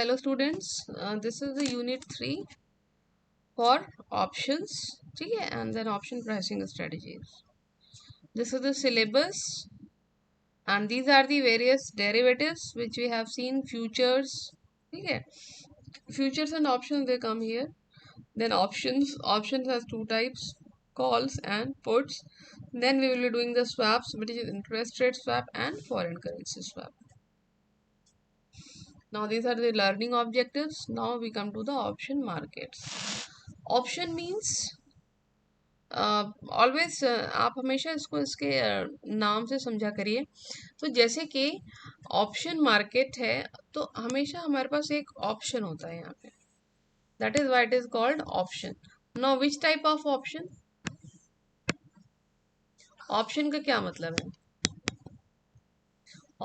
hello students, this is the unit 3 for options. ठीक है, and then option pricing strategies. This is the syllabus and these are the various derivatives which we have seen. Futures, ठीक है, futures and options they come here. Then options has two types, calls and puts. Then we will be doing the swaps, which is interest rate swap and foreign currency swap. Now these are the learning objectives. Now we come to the option markets. Option means always आप हमेशा इसको इसके नाम से समझा करिए. तो जैसे कि ऑप्शन मार्केट है तो हमेशा हमारे पास एक ऑप्शन होता है यहाँ पे. That is why it is called option. Now which type of option? Option का क्या मतलब है?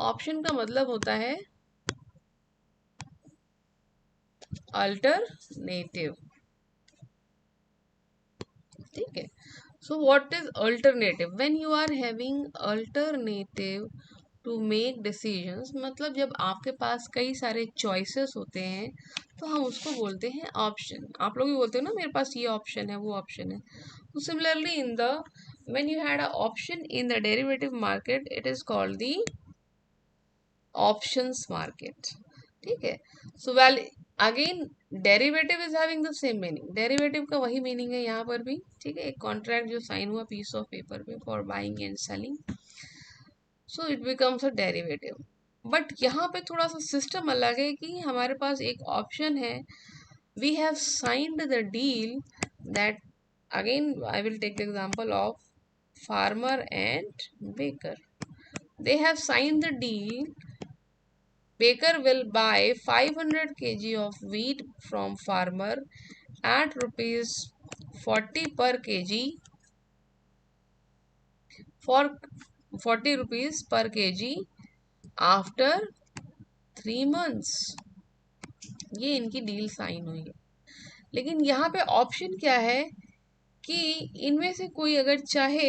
ऑप्शन का मतलब होता है अल्टरनेटिव. ठीक है. So what is alternative? When you are having alternative to make decisions, मतलब जब आपके पास कई सारे choices होते हैं तो हम उसको बोलते हैं ऑप्शन. आप लोग भी बोलते हो ना मेरे पास ये ऑप्शन है वो ऑप्शन है. तो similarly in the when you had an option in the derivative market, it is called the options market. ठीक है. So well again derivative is having the same meaning. Derivative का वही मीनिंग है यहाँ पर भी. ठीक है, एक कॉन्ट्रैक्ट जो साइन हुआ पीस ऑफ पेपर पे for buying and selling, so it becomes a derivative. But यहाँ पे थोड़ा सा सिस्टम अलग है कि हमारे पास एक ऑप्शन है. We have signed the deal that, again I will take the example of farmer and baker. They have signed the deal. Baker will buy 500 kg of wheat from farmer at rupees 40 per kg for 40 rupees per kg after 3 months. ये इनकी deal sign हुई है. लेकिन यहाँ पे option क्या है कि इनमें से कोई अगर चाहे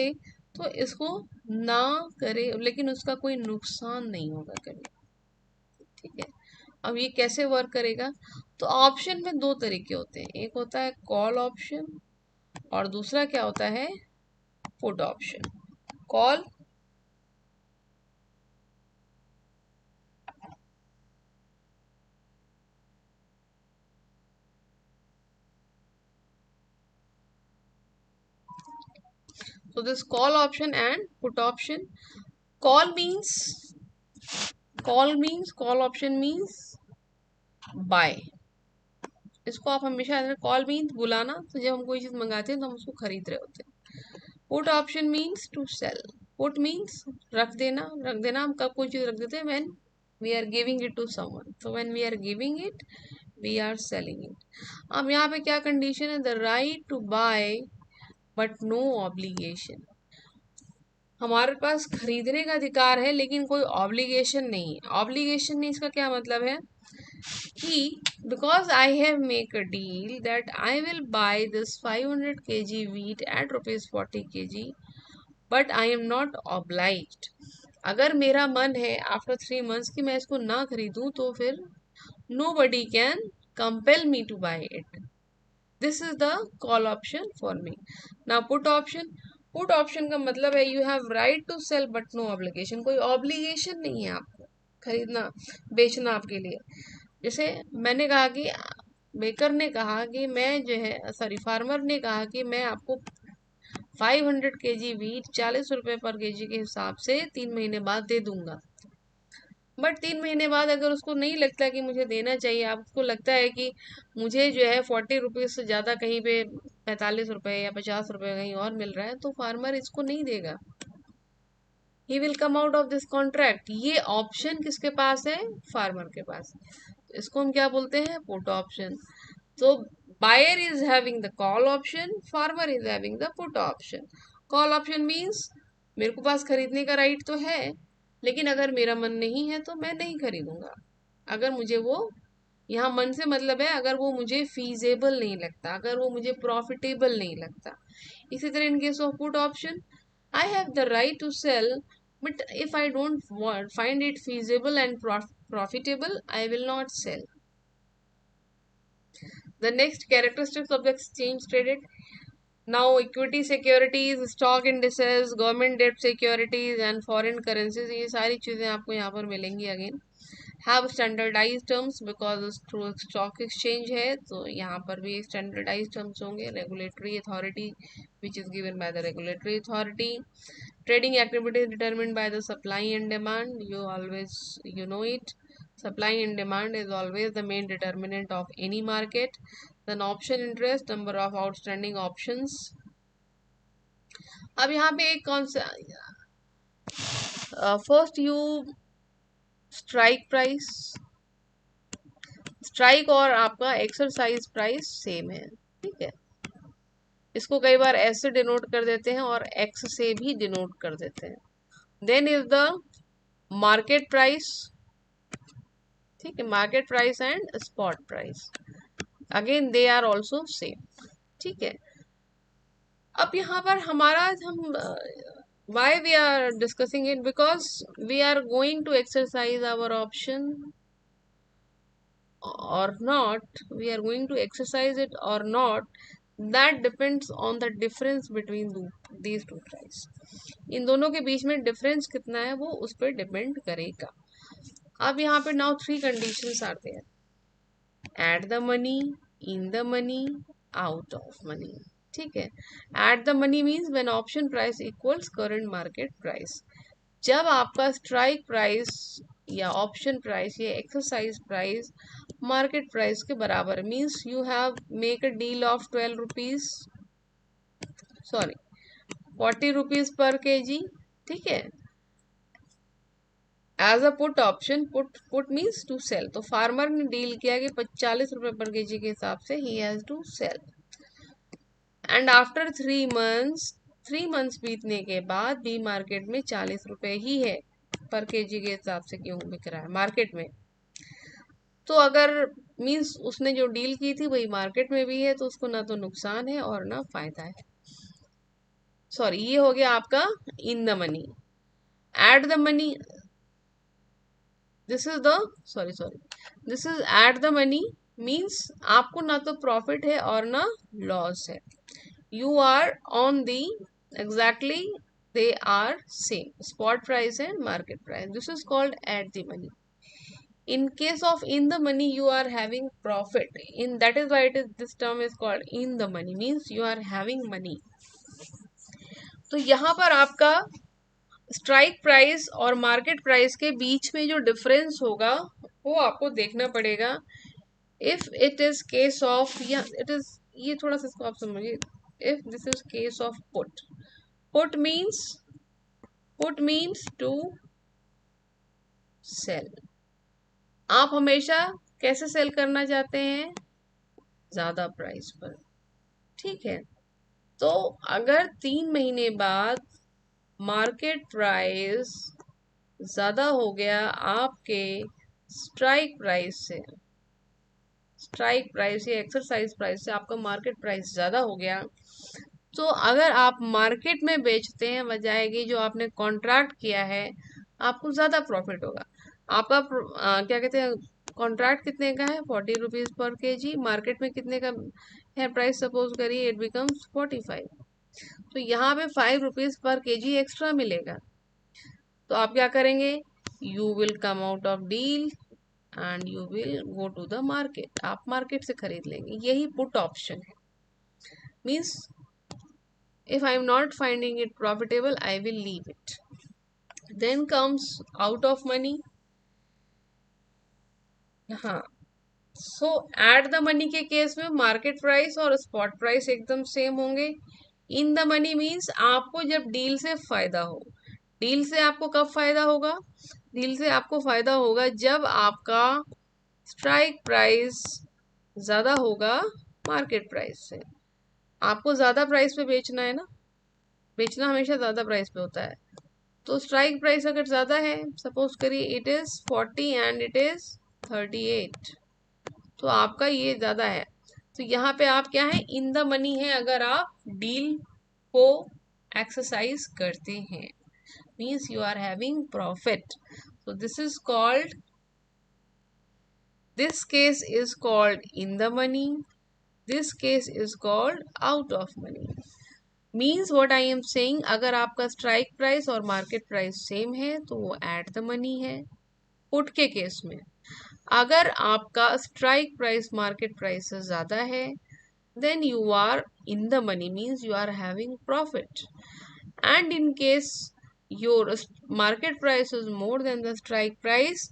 तो इसको ना करे, लेकिन उसका कोई नुकसान नहीं होगा कभी. ठीक है. अब ये कैसे वर्क करेगा? तो ऑप्शन में दो तरीके होते हैं. एक होता है कॉल ऑप्शन और दूसरा क्या होता है? Put option. Call so this call option and put option. Call option means buy. इसको आप हमेशा कॉल मीन्स बुलाना. तो जब हम कोई चीज मंगाते हैं तो हम उसको खरीद रहे होते हैं. Put option means to sell. Put means रख देना. हम कब कोई चीज रख देते हैं? When we are giving it to someone. so when we are giving it, we are selling it. अब यहाँ पे क्या कंडीशन है? The right to buy but no obligation. हमारे पास खरीदने का अधिकार है लेकिन कोई ऑब्लिगेशन नहीं है. ऑब्लिगेशन नहीं, इसका क्या मतलब है कि because I have make a deal that I will buy this 500 kg wheat at rupees 40 kg, but I am not obliged. अगर मेरा मन है आफ्टर 3 months कि मैं इसको ना खरीदूं तो फिर nobody can compel me to buy it. This is the call option for me. Now put option. Put option का मतलब है you have right to sell but no obligation. कोई ऑब्लिगेशन नहीं है आपको खरीदना बेचना आपके लिए. जैसे मैंने कहा कि बेकर ने कहा कि मैं जो है फार्मर ने कहा कि मैं आपको 500 kg वीट 40 रुपए पर केजी के हिसाब से 3 महीने बाद दे दूंगा. बट 3 महीने बाद अगर उसको नहीं लगता कि मुझे देना चाहिए, आपको लगता है कि मुझे जो है 40 रुपीज से ज़्यादा कहीं पे 45 रुपए या 50 रुपए कहीं और मिल रहा है, तो फार्मर इसको नहीं देगा. He will come out of this contract. ये ऑप्शन किसके पास है? फार्मर के पास. इसको हम क्या बोलते हैं? Put option. तो buyer is having the call option, farmer is having the put option. Call option means मेरे को पास खरीदने का राइट तो है, लेकिन अगर मेरा मन नहीं है तो मैं नहीं खरीदूंगा. अगर मुझे वो, यहाँ मन से मतलब है अगर वो मुझे फीजेबल नहीं लगता, अगर वो मुझे प्रॉफिटेबल नहीं लगता. इसी तरह in case of put option, I have the right to sell but if I don't find it feasible and profitable, I will not sell. The next characteristics of the exchange traded. Now equity securities, stock indices, government debt securities and foreign currencies, ये सारी चीजें आपको यहाँ पर मिलेंगी again. Have standardized terms because through stock exchange है तो यहाँ पर भी standardized terms होंगे. Regulatory authority which is given by the regulatory authority. Trading activity is determined by the supply and demand. You know it. Supply and demand is always the main determinant of any market. Then option interest, number of outstanding options. अब यहाँ पे एक कौन सा first you strike price. Strike और आपका exercise price same है. ठीक है, इसको कई बार एस से डिनोट कर देते हैं और एक्स से भी डिनोट कर देते हैं. Then is the market price. ठीक है, market price and spot price again they are also same. ठीक है, अब यहाँ पर हमारा हम why we are discussing it, because we are going to exercise our option or not, we are going to exercise it or not, that depends on the difference between these two price. इन दोनों के बीच में difference कितना है वो उस पर depend करेगा. अब यहाँ पे now 3 conditions are there. At the money, in the money, out of money. ठीक है, at the money means when option price equals current market price. जब आपका स्ट्राइक प्राइस या ऑप्शन प्राइस या एक्सरसाइज प्राइस मार्केट प्राइस के बराबर, means you have make a deal of 12 rupees, sorry 40 rupees per KG. ठीक है, as a put option. Put means to sell. तो farmer ने डील किया कि 40 रुपए पर केजी के हिसाब से ही has to sell. And after 3 months बीतने के बाद भी मार्केट में 40 रुपए ही है पर केजी के हिसाब से गेहूं बिक रहा है मार्केट में. तो अगर मीन्स उसने जो डील की थी वही मार्केट में भी है, तो उसको ना तो नुकसान है और ना फायदा है. सॉरी, ये हो गया आपका इन the money. Eight the money, this is the this is at the money means आपको ना तो प्रॉफिट है और ना लॉस है. You are on the exactly they are same spot price and market price. This is called at the money. In case of in the money you are having profit. In that is why it is this term is called in the money, means you are having money. तो यहाँ पर आपका strike price और market price के बीच में जो difference होगा वो आपको देखना पड़ेगा. If it is case of, या इट इज, ये थोड़ा सा इसको आप समझिए. If this is case of put means to sell. आप हमेशा कैसे सेल करना चाहते हैं? ज्यादा प्राइस पर. ठीक है, तो अगर 3 महीने बाद मार्केट प्राइस ज्यादा हो गया आपके स्ट्राइक प्राइस से, स्ट्राइक प्राइस या एक्सरसाइज प्राइस से आपका मार्केट प्राइस ज्यादा हो गया, तो अगर आप मार्केट में बेचते हैं बजाय कि जो आपने कॉन्ट्रैक्ट किया है, आपको ज्यादा प्रॉफिट होगा. आपका क्या कहते हैं, कॉन्ट्रैक्ट कितने का है? 40 रुपीज पर केजी. मार्केट में कितने का है प्राइस? सपोज करिए इट बिकम्स 45. तो यहाँ पे 5 रुपीज पर केजी एक्स्ट्रा मिलेगा. तो आप क्या करेंगे? You will come out of deal and you will go to the market. आप मार्केट से खरीद लेंगे. यही पुट ऑप्शन है. Means if I am not finding it profitable, I will leave it. Then comes out of money. हाँ, सो eight the money के case में market price और स्पॉट प्राइस एकदम सेम होंगे. इन द मनी मीन्स आपको जब deal से फायदा हो. डील से आपको कब फायदा होगा? डील से आपको फायदा होगा जब आपका स्ट्राइक प्राइस ज्यादा होगा मार्केट प्राइस से. आपको ज्यादा प्राइस पे बेचना है ना, बेचना हमेशा ज्यादा प्राइस पे होता है. तो स्ट्राइक प्राइस अगर ज्यादा है, सपोज करिए it is 40 and it is 38, तो आपका ये ज्यादा है. तो यहाँ पे आप क्या है? इन द मनी है अगर आप डील को एक्सरसाइज करते हैं, means you are having profit. so this is called, this case is called in the money this case is called out of money. Means what I am saying, अगर आपका strike price और market price same है तो वो eight the money है put के case में। अगर आपका स्ट्राइक प्राइस मार्केट प्राइस से ज्यादा है then you are in the money, means you are having profit. And in case your market price is more than the strike price,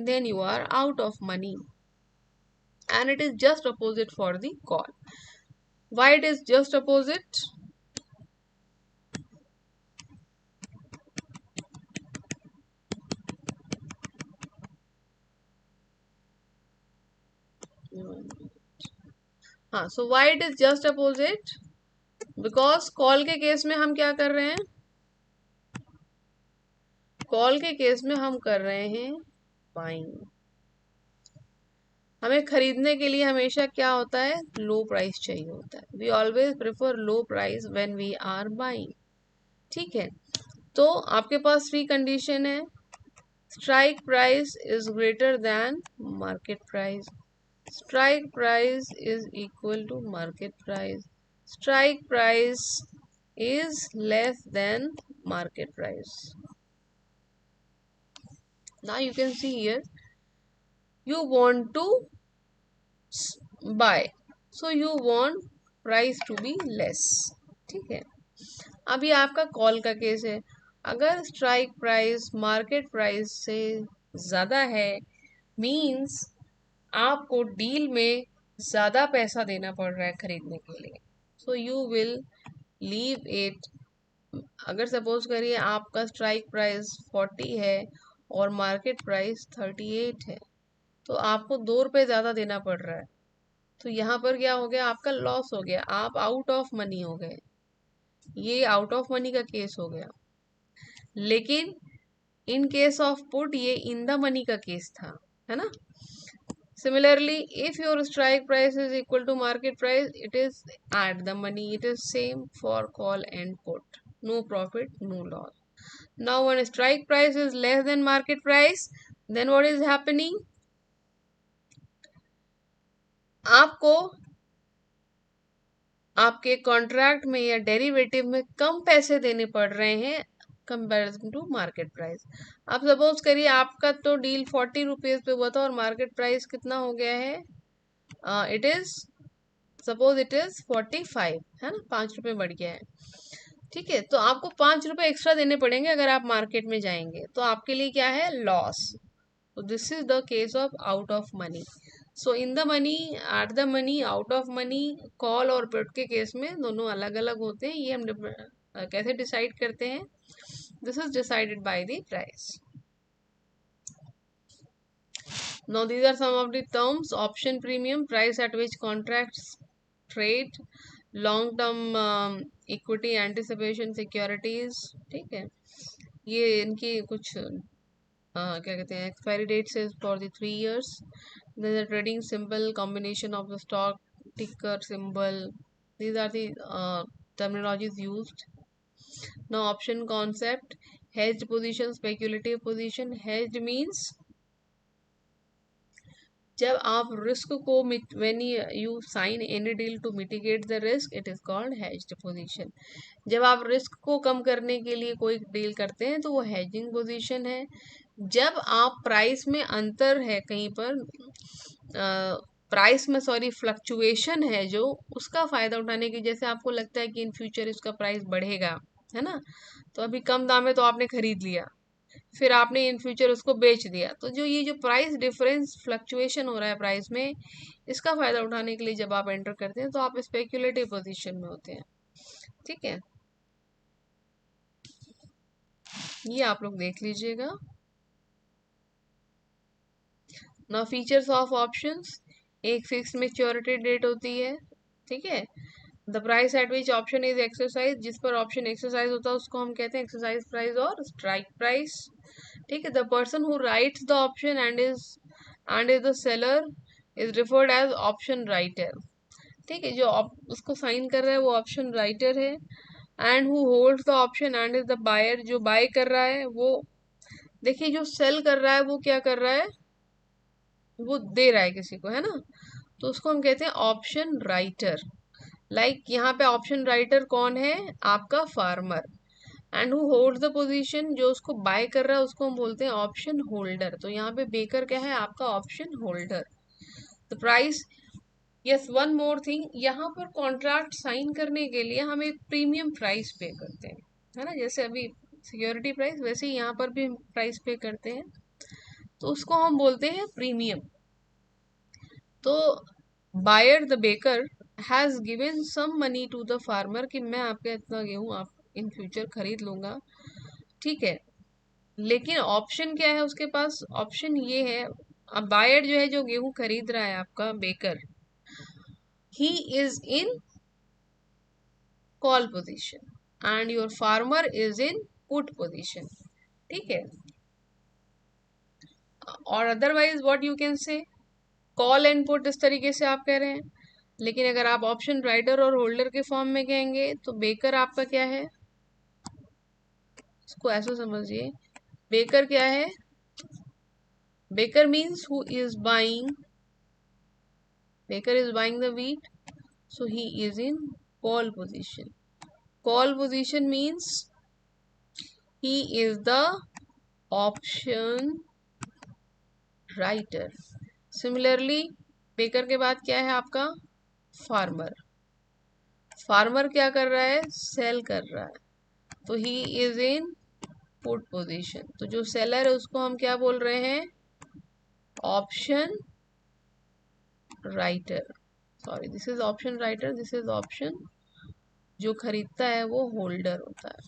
then you are out of money. And it is just opposite for the call. Why it is just opposite? हाँ, so why it is just opposite? Because call के case में हम क्या कर रहे हैं, call के case में हम कर रहे हैं बाइंग। हमें खरीदने के लिए हमेशा क्या होता है, लो प्राइस चाहिए होता है। We always prefer low price when we are buying. ठीक है, तो आपके पास थ्री कंडीशन है, strike price is greater than market price, strike price is equal to market price, strike price is less than market price. Now you can see here, you want to buy, so you want price to be less। ठीक है, अभी आपका call का case है, अगर strike price market price से ज्यादा है, मींस आपको डील में ज्यादा पैसा देना पड़ रहा है खरीदने के लिए, so you will leave it. अगर सपोज करिए आपका स्ट्राइक प्राइस 40 है और मार्केट प्राइस 38 है, तो आपको 2 रुपए ज्यादा देना पड़ रहा है, तो यहाँ पर क्या हो गया, आपका लॉस हो गया, आप आउट ऑफ मनी हो गए। ये आउट ऑफ मनी का केस हो गया। लेकिन इन केस ऑफ पुट ये इन द मनी का केस था, है ना। Similarly if your strike price is equal to market price, it is at the money, it is same for call and put, no profit no loss. Now when strike price is less than market price, then what is happening, आपको आपके contract में या derivative में कम पैसे देने पड़ रहे हैं कंपैरिजन टू मार्केट प्राइस। आप सपोज करिए आपका तो डील 40 रुपीज पे हुआ था और मार्केट प्राइस कितना हो गया है, it is suppose it is 45, है ना, 5 रुपए बढ़ गया है। ठीक है, तो आपको 5 रुपए एक्स्ट्रा देने पड़ेंगे अगर आप मार्केट में जाएंगे, तो आपके लिए क्या है, लॉस। तो this is the case of out of money. So in the money, eight the money, out of money, call और पुट के केस में दोनों अलग अलग होते हैं। ये हम कैसे डिसाइड करते हैं, this is decided by the price. Now these are some of the terms: option premium, price at which contracts trade, long term equity anticipation securities। ठीक है, ये इनकी कुछ क्या कहते हैं, एक्सपायरी डेट से for the 3 years। then the trading symbol, combination of the stock ticker symbol, these are the terminologies used। now option concept, hedged position, speculative position। hedged means जब आप रिस्क को, when you sign any deal to mitigate the risk, it is called hedged position. जब आप risk को कम करने के लिए कोई डील करते हैं तो वो हेजिंग पोजीशन है। जब आप प्राइस में अंतर है कहीं पर, प्राइस में सॉरी फ्लक्चुएशन है जो, उसका फायदा उठाने की, जैसे आपको लगता है कि इन फ्यूचर इसका प्राइस बढ़ेगा, है ना, तो अभी कम दाम है तो आपने खरीद लिया, फिर आपने इन फ्यूचर उसको बेच दिया, तो जो ये जो प्राइस डिफरेंस फ्लक्चुएशन हो रहा है प्राइस में, इसका फायदा उठाने के लिए जब आप एंटर करते हैं तो आप स्पेक्युलेटिव पोजीशन में होते हैं। ठीक है, ये आप लोग देख लीजिएगा। नाउ फीचर्स ऑफ ऑप्शंस, एक फिक्स मैच्योरिटी डेट होती है। ठीक है, the price at which option is exercise, जिस पर ऑप्शन एक्सरसाइज होता है उसको हम कहते हैं एक्सरसाइज प्राइस और स्ट्राइक प्राइस। ठीक है, the person who writes the option and is the seller is referred as option writer. ठीक है, जो उसको साइन कर रहा है वो ऑप्शन राइटर है। And who holds the option and is the buyer, जो बाय कर रहा है वो, देखिए जो सेल कर रहा है वो क्या कर रहा है, वो दे रहा है किसी को, है ना, तो उसको हम कहते हैं ऑप्शन राइटर। लाइक यहाँ पे ऑप्शन राइटर कौन है? आपका farmer. And who holds the position, जो उसको बाय कर रहा है उसको हम बोलते हैं ऑप्शन होल्डर। तो यहाँ पे बेकर क्या है? आपका option holder. The price, yes one more thing, यहाँ पर कॉन्ट्रैक्ट साइन करने के लिए हम एक प्रीमियम प्राइस पे करते हैं, है ना। जैसे अभी सिक्योरिटी प्राइस, वैसे ही यहाँ पर भी हम प्राइस पे करते हैं, तो उसको हम बोलते हैं प्रीमियम। तो buyer the baker has given some money to the farmer, कि मैं आपका इतना गेहूं आप इन फ्यूचर खरीद लूंगा, ठीक है। लेकिन ऑप्शन क्या है उसके पास? ऑप्शन ये है, अब बायर जो है, जो गेहूं खरीद रहा है आपका baker, he is in call position and your farmer is in put position, ठीक है। और otherwise what you can say, call and put, इस तरीके से आप कह रहे हैं। लेकिन अगर आप ऑप्शन राइटर और होल्डर के फॉर्म में कहेंगे तो बेकर आपका क्या है? इसको ऐसा समझिए, बेकर क्या है? Baker means who is buying, baker is buying the wheat, so he is in call position. Call position means he is the option writer. Similarly, baker के बाद क्या है आपका? फार्मर। फार्मर क्या कर रहा है? सेल कर रहा है, तो he is in put position. तो जो सेलर है उसको हम क्या बोल रहे हैं? Option writer. Sorry, this is option writer, this is option, जो खरीदता है वो होल्डर होता है,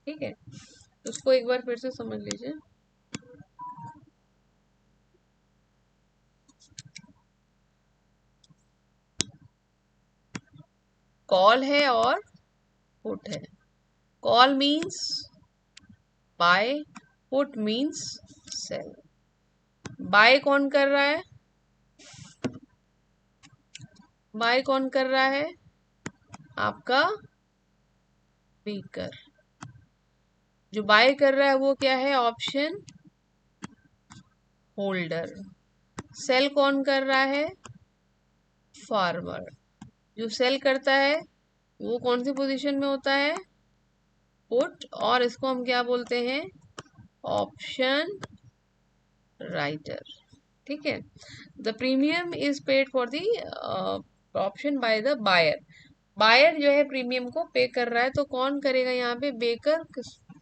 ठीक है। तो उसको एक बार फिर से समझ लीजिए। कॉल है और पुट है। Call means buy, put means sell. Buy कौन कर रहा है? बाय कौन कर रहा है? आपका बेकर। जो बाय कर रहा है वो क्या है? Option holder. सेल कौन कर रहा है? फार्मर। जो सेल करता है वो कौन सी पोजीशन में होता है? पुट, और इसको हम क्या बोलते हैं? ऑप्शन राइटर, ठीक है। The premium is paid for the option by the buyer. Buyer जो है प्रीमियम को पे कर रहा है, तो कौन करेगा यहाँ पे? बेकर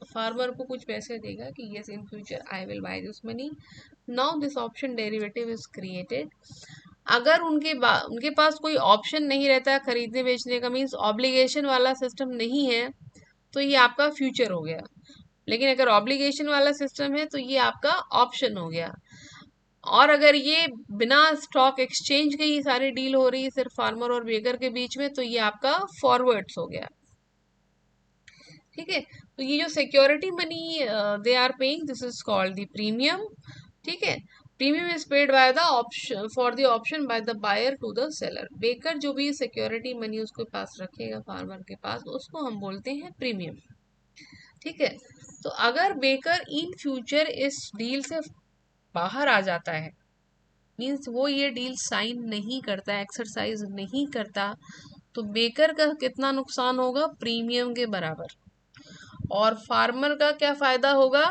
फार्मर को कुछ पैसे देगा कि yes in future I will by this money, now this option derivative is created. अगर उनके पास कोई ऑप्शन नहीं रहता है खरीदने बेचने का, मीन्स ऑब्लिगेशन वाला सिस्टम नहीं है, तो ये आपका फ्यूचर हो गया। लेकिन अगर ऑब्लिगेशन वाला सिस्टम है तो ये आपका ऑप्शन हो गया। और अगर ये बिना स्टॉक एक्सचेंज के ही सारी डील हो रही है सिर्फ फार्मर और बेकर के बीच में, तो ये आपका फॉरवर्ड्स हो गया, ठीक है। तो ये जो security money they are paying, this is called the premium, ठीक है। Premium is paid by the option for the option by the buyer to the seller. Baker जो भी सिक्योरिटी मनी उसके पास रखेगा फार्मर के पास, उसको हम बोलते हैं प्रीमियम, ठीक है। तो अगर बेकर इन फ्यूचर इस डील से बाहर आ जाता है, मीन्स वो ये डील साइन नहीं करता, एक्सरसाइज नहीं करता, तो बेकर का कितना नुकसान होगा? प्रीमियम के बराबर। और फार्मर का क्या फायदा होगा?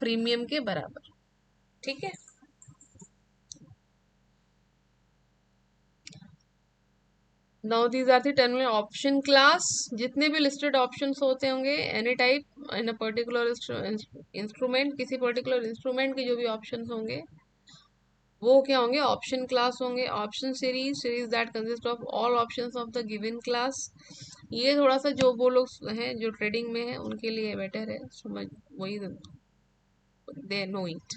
प्रीमियम के बराबर, ठीक है। Now these are the term option class. जितने भी लिस्टेड ऑप्शंस होते होंगे any type in a particular instrument, किसी पर्टिकुलर इंस्ट्रूमेंट के जो भी ऑप्शंस होंगे वो क्या होंगे? ऑप्शन क्लास होंगे। Option series, series that consist of all options of the given class. ये थोड़ा सा जो वो लोग हैं जो ट्रेडिंग में है उनके लिए बेटर है, समझ, वही they know it.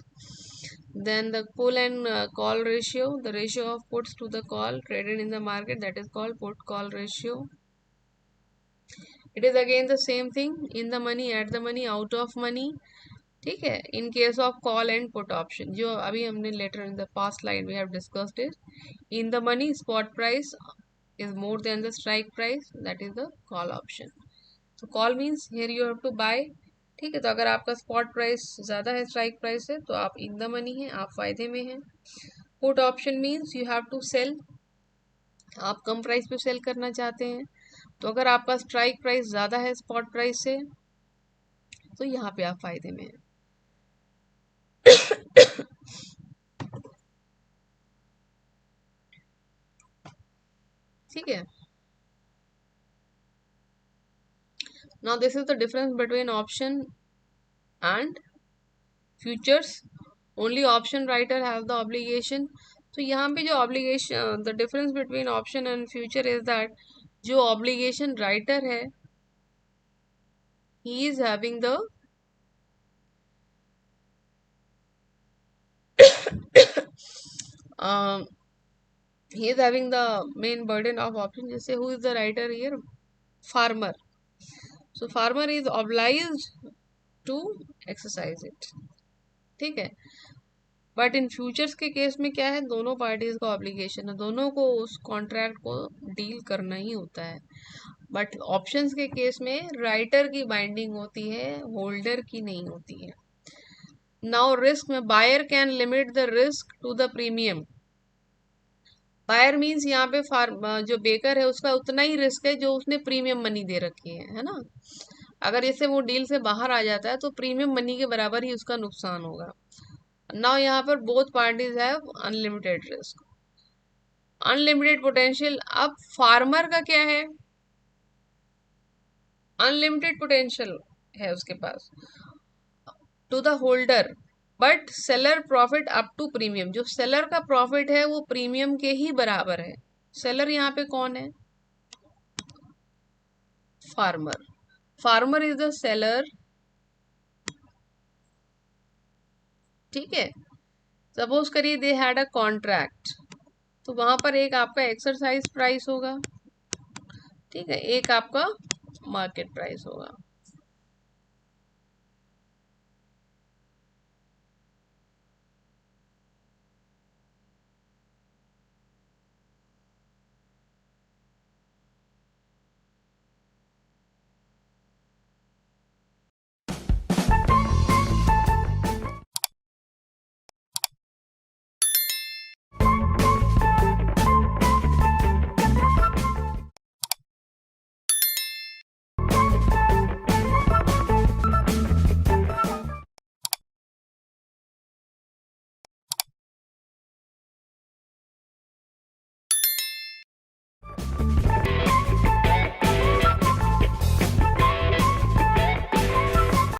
Then the pull and call ratio, the ratio of puts to the call traded in the market, that is called put call ratio. It is again the same thing, in the money, at the money, out of money, ठीक है। In case of call and put option, जो अभी हमने later in the past slide we have discussed it, in the money spot price is more than the strike price, that is the call option. तो call means here you have to buy, ठीक है। तो अगर आपका spot price ज़्यादा है strike price से, तो आप इन द मनी हैं, आप फायदे में हैं। Put option means you have to sell, आप कम प्राइस पे सेल करना चाहते हैं, तो अगर आपका स्ट्राइक प्राइस ज़्यादा है स्पॉट प्राइस से तो यहाँ पे आप फायदे में हैं। ठीक है। Now this is the difference between option and futures. Only option writer have the obligation. तो यहाँ पे जो obligation, the difference between option and future is that जो ऑब्लिगेशन राइटर है he is having the he is having the main burden of option. जैसे who is the writer here? Farmer. So farmer is obliged to exercise it. ठीक है। But in futures के case में क्या है, दोनों parties का ऑब्लिगेशन है, दोनों को उस कॉन्ट्रैक्ट को डील करना ही होता है। बट ऑप्शंस के केस में राइटर की बाइंडिंग होती है, होल्डर की नहीं होती है। नाउ रिस्क में buyer can limit the risk to the premium. Buyer means यहाँ पे जो बेकर है उसका उतना ही रिस्क है जो उसने प्रीमियम मनी दे रखी है ना। अगर जैसे वो डील से बाहर आ जाता है तो प्रीमियम मनी के बराबर ही उसका नुकसान होगा। नाउ यहाँ पर both parties have unlimited risk, unlimited potential. अब फार्मर का क्या है, अनलिमिटेड पोटेंशियल है उसके पास to the holder, but seller profit up to premium. जो सेलर का प्रॉफिट है वो प्रीमियम के ही बराबर है। सेलर यहाँ पे कौन है, farmer. Farmer is the seller. ठीक है। सपोज करिए दे हैड अ कॉन्ट्रैक्ट, तो वहां पर एक आपका एक्सरसाइज प्राइस होगा, ठीक है, एक आपका मार्केट प्राइस होगा।